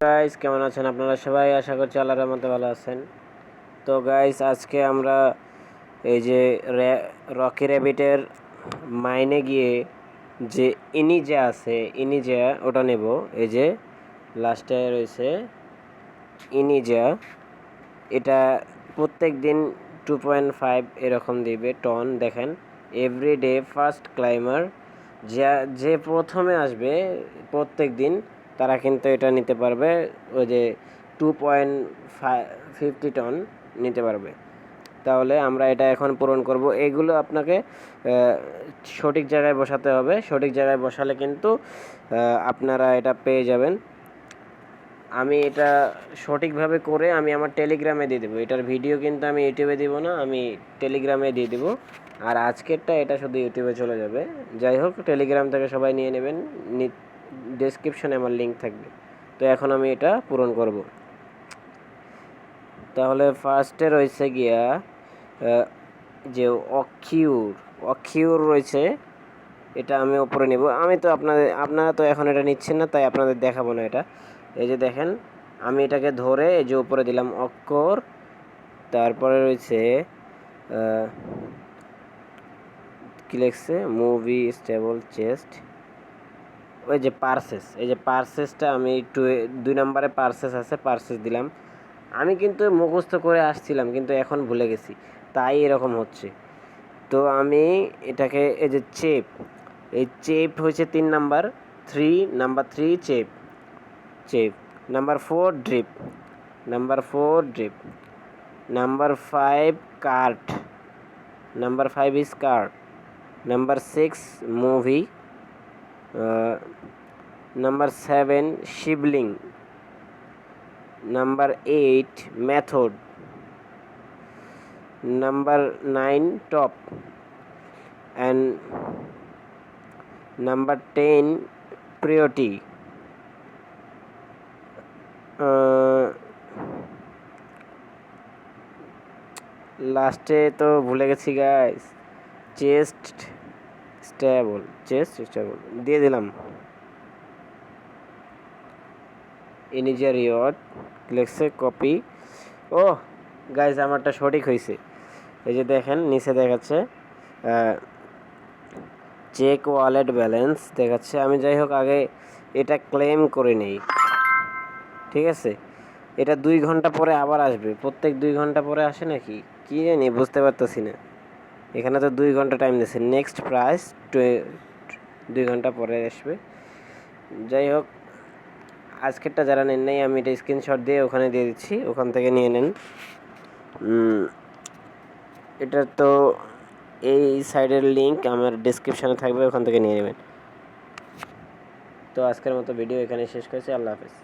Guys কেমন আছেন আপনারা সবাই? আশা করছি আল্লাহর রহমতে ভালো আছেন। তো গাইস আজকে আমরা এই যে রকি র্যাবিটের মাইনে গিয়ে যে ইনিজা আছে ইনিজা ওটা নেব। এই যে লাস্টে রয়েছে ইনিজা, এটা প্রত্যেক দিন 2.5 এরকম দিবে টন। দেখেন এভরিডে ফার্স্ট ক্লাইমার যে প্রথমে আসবে প্রত্যেক দিন তারা কিন্তু এটা নিতে পারবে, ওই যে 2.50 টন নিতে পারবে। তাহলে আমরা এটা এখন পূরণ করব। এগুলো আপনাকে সঠিক জায়গায় বসাতে হবে। সঠিক জায়গায় বসালে কিন্তু আপনারা এটা পেয়ে যাবেন। আমি এটা সঠিকভাবে করে আমি আমার টেলিগ্রামে দিয়ে দেবো। এটার ভিডিও কিন্তু আমি ইউটিউবে দিব না, আমি টেলিগ্রামে দিয়ে দেবো। আর আজকেরটা এটা শুধু ইউটিউবে চলে যাবে। যাই হোক, টেলিগ্রাম থেকে সবাই নিয়ে নেবেন, ডেসক্রিপশনে আমার লিঙ্ক থাকবে। তো এখন আমি এটা পূরণ করব। তাহলে ফার্স্টে রয়েছে গিয়া যে অক্ষিউর রয়েছে, এটা আমি উপরে নেব। আমি তো আপনারা তো এখন এটা নিচ্ছেন না, তাই আপনাদের দেখাবো না এটা। এই যে দেখেন, আমি এটাকে ধরে এই যে উপরে দিলাম অক্ষর। তারপরে রয়েছে কি লিখছে, মুভি স্টেবল চেস্ট। ওই যে পার্সেস, এই যে পার্সেসটা আমি একটু 2 নম্বরে পার্সেস আছে, পার্সেস দিলাম। আমি কিন্তু মুখস্থ করে আসছিলাম, কিন্তু এখন ভুলে গেছি, তাই এরকম হচ্ছে। তো আমি এটাকে এই যে এই চেপ হয়েছে 3 নাম্বার, নাম্বার 3 চেপ number 4 drip, number 5 cart, number 5 is cart, number 6 movie, number 7 Shivling, number 8 method, number 9 top, and number 10 priority. লাস্টে তো ভুলে গেছি গাইস। চেস্ট স্টেবল দিয়ে দিলাম। ইনিজার রিওয়ার্ড লেখছে কপি। ও গাইস, আমারটা সঠিক হয়েছে। এই যে দেখেন নিচে দেখাচ্ছে চেক ওয়ালেট ব্যালেন্স দেখাচ্ছে। আমি যাই হোক আগে এটা ক্লেম করে নেই, ঠিক আছে? এটা 2 ঘন্টা পরে আবার আসবে। প্রত্যেক 2 ঘন্টা পরে আসে নাকি কি জানি, বুঝতে পারতেছি না। এখানে তো 2 ঘন্টা টাইম দিচ্ছে। নেক্সট প্রাইস 2 ঘন্টা পরে আসবে। যাই হোক, আজকেরটা যারা নেন নাই আমি এটা স্ক্রিনশট দিয়ে ওখানে দিয়ে দিচ্ছি, ওখান থেকে নিয়ে নেন। এটা তো এই সাইডের লিঙ্ক আমার ডেসক্রিপশনে থাকবে, ওখান থেকে নিয়ে নেবেন। তো আজকের মতো ভিডিও এখানে শেষ করেছি। আল্লাহ হাফেজ।